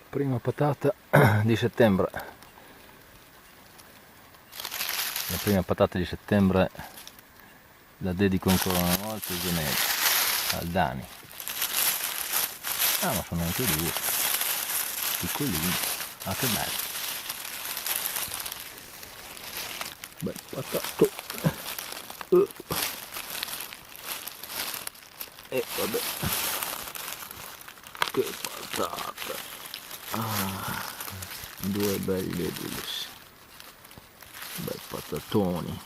Prima patata di settembre. La prima patata di settembre la dedico ancora una volta ai gemelli, al Dani. Ah, ma sono anche due, piccolini. Ah, che bello. Bel patato. E vabbè, che patata. Ah, due belli edulis, bei patatoni.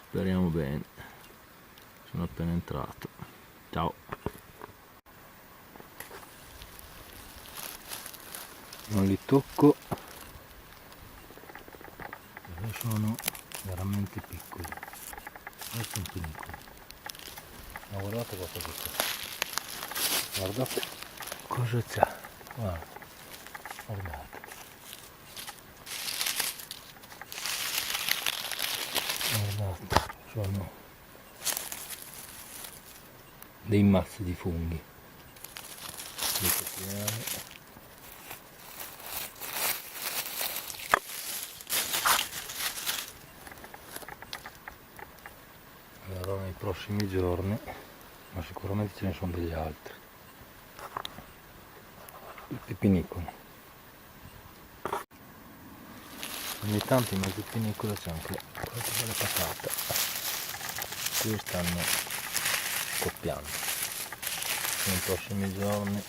Speriamo bene. Sono appena entrato. Ciao. Non li tocco perché sono veramente piccoli. Questo è un piccolo. Ma guardate cosa c'è. Guardate cosa c'è. Guarda. Guardate. Guardate. Sono dei mazzi di funghi. Li togliamo. Allora nei prossimi giorni, ma sicuramente ce ne sono degli altri. Tutti pinicoli. Ogni tanto in mezzo pinicolo c'è anche qualche bella patata. Qui stanno scoppiando. Nei prossimi giorni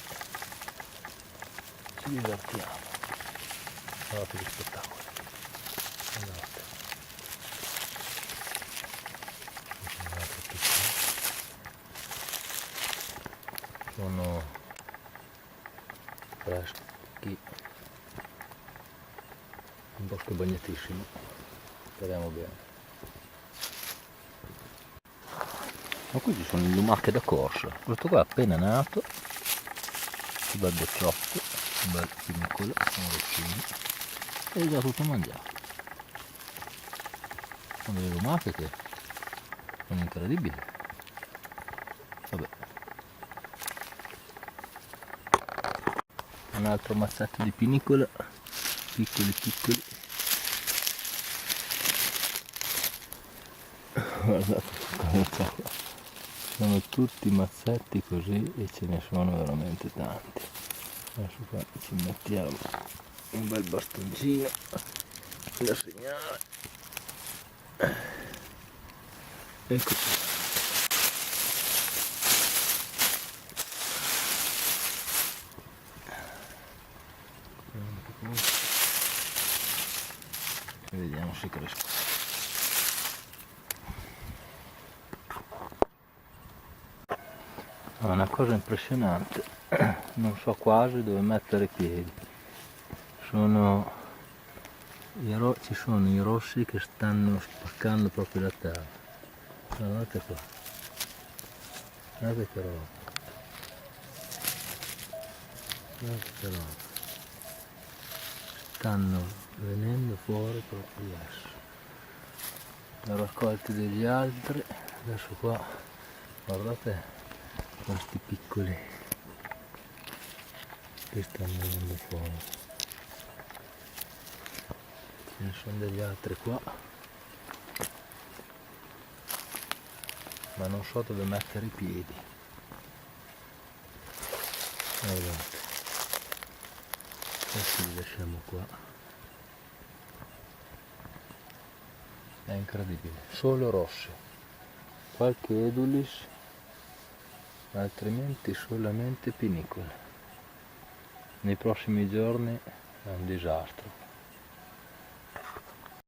ci divertiamo. Guardate che spettacolo. Guardate. Sono freschi, un bosco bagnatissimo, speriamo bene. Ma qui ci sono le lumache da corsa, questo qua è appena nato, un bel bocciotto, un bel piccolo, un rossino, e è già tutto mangiato. Sono delle lumache che sono incredibili. Vabbè. Un altro mazzetto di pinicola, piccoli piccoli. Guardate cosa c'è qua. Sono tutti mazzetti così e ce ne sono veramente tanti. Adesso qua ci mettiamo un bel bastoncino da segnare. Ecco qua. E vediamo se crescono. È una cosa impressionante, non so quasi dove mettere i piedi. Ci sono i rossi che stanno spaccando proprio la terra. Guardate qua, guardate che roba, guardate che roba. Stanno venendo fuori proprio adesso. Ne ho raccolti degli altri, adesso qua, guardate questi piccoli che stanno venendo fuori. Ce ne sono degli altri qua, ma non so dove mettere i piedi. Guardate, questi li lasciamo qua. È incredibile, solo rossi, qualche edulis, altrimenti solamente pinicole. Nei prossimi giorni è un disastro.